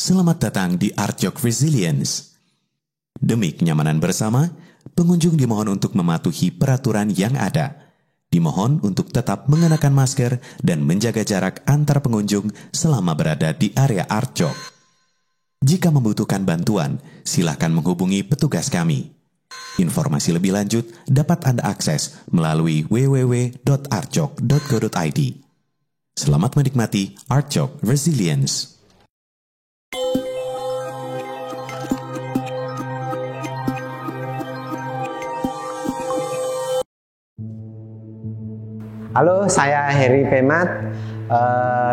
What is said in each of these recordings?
Selamat datang di Artjok Resilience. Demi kenyamanan bersama, pengunjung dimohon untuk mematuhi peraturan yang ada. Dimohon untuk tetap mengenakan masker dan menjaga jarak antar pengunjung selama berada di area Artjok. Jika membutuhkan bantuan, silakan menghubungi petugas kami. Informasi lebih lanjut dapat Anda akses melalui www.artjok.co.id. Selamat menikmati Artjok Resilience. Halo, saya Heri Pemat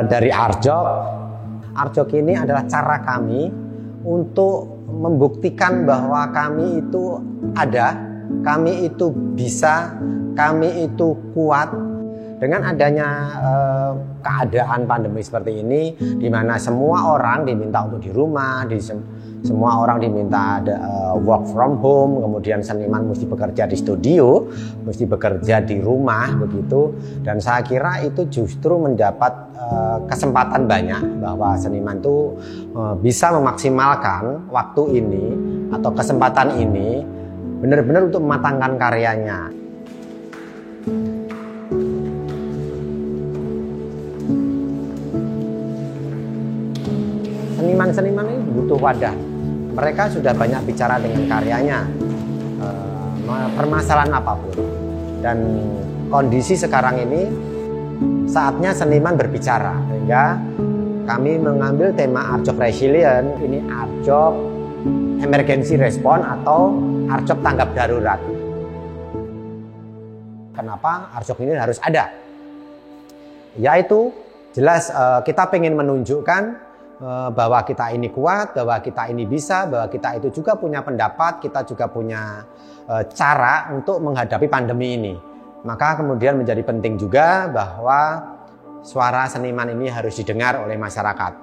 dari Artjok. Artjok ini adalah cara kami untuk membuktikan bahwa kami itu ada, kami itu bisa, kami itu kuat. Dengan adanya keadaan pandemi seperti ini, di mana semua orang diminta untuk di rumah, semua orang diminta work from home, kemudian seniman mesti bekerja di studio, mesti bekerja di rumah begitu. Dan saya kira itu justru mendapat kesempatan banyak bahwa seniman itu bisa memaksimalkan waktu ini atau kesempatan ini benar-benar untuk mematangkan karyanya. Seniman-seniman ini butuh wadah. Mereka sudah banyak bicara dengan karyanya, permasalahan apapun. Dan kondisi sekarang ini saatnya seniman berbicara. Sehingga kami mengambil tema Artjok Resilience, ini Artjok Emergency Response atau Artjok Tanggap Darurat. Kenapa Artjok ini harus ada? Yaitu jelas kita ingin menunjukkan bahwa kita ini kuat, bahwa kita ini bisa, bahwa kita itu juga punya pendapat, kita juga punya cara untuk menghadapi pandemi ini. Maka kemudian menjadi penting juga bahwa suara seniman ini harus didengar oleh masyarakat.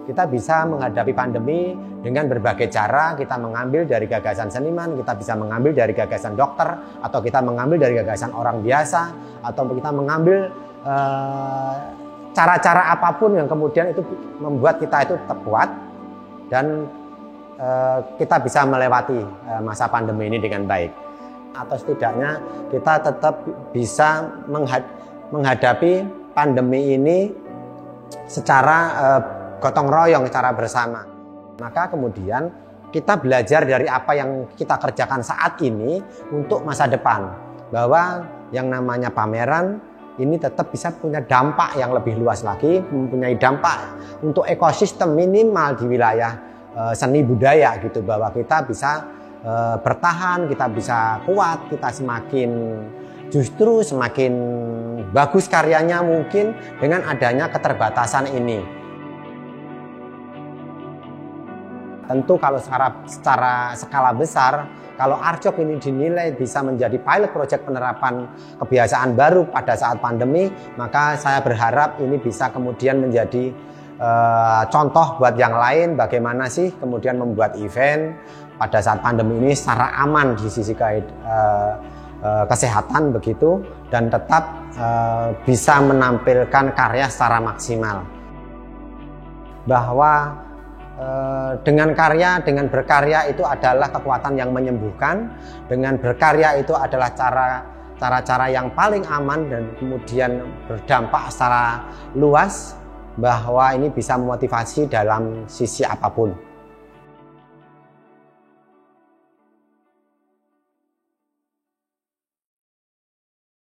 Kita bisa menghadapi pandemi dengan berbagai cara. Kita mengambil dari gagasan seniman, kita bisa mengambil dari gagasan dokter, atau kita mengambil dari gagasan orang biasa, atau kita mengambil cara-cara apapun yang kemudian itu membuat kita itu tetap kuat dan kita bisa melewati masa pandemi ini dengan baik. Atau setidaknya kita tetap bisa menghadapi pandemi ini secara gotong royong, secara bersama. Maka kemudian kita belajar dari apa yang kita kerjakan saat ini untuk masa depan. Bahwa yang namanya pameran ini tetap bisa punya dampak yang lebih luas lagi, mempunyai dampak untuk ekosistem minimal di wilayah seni budaya gitu, bahwa kita bisa bertahan, kita bisa kuat, kita justru semakin bagus karyanya mungkin dengan adanya keterbatasan ini. Tentu kalau secara skala besar, kalau Artjok ini dinilai bisa menjadi pilot project penerapan kebiasaan baru pada saat pandemi, maka saya berharap ini bisa kemudian menjadi contoh buat yang lain bagaimana sih kemudian membuat event pada saat pandemi ini secara aman di sisi kesehatan begitu, dan tetap bisa menampilkan karya secara maksimal. Bahwa dengan karya, dengan berkarya itu adalah kekuatan yang menyembuhkan. Dengan berkarya itu adalah cara-cara yang paling aman dan kemudian berdampak secara luas, bahwa ini bisa memotivasi dalam sisi apapun.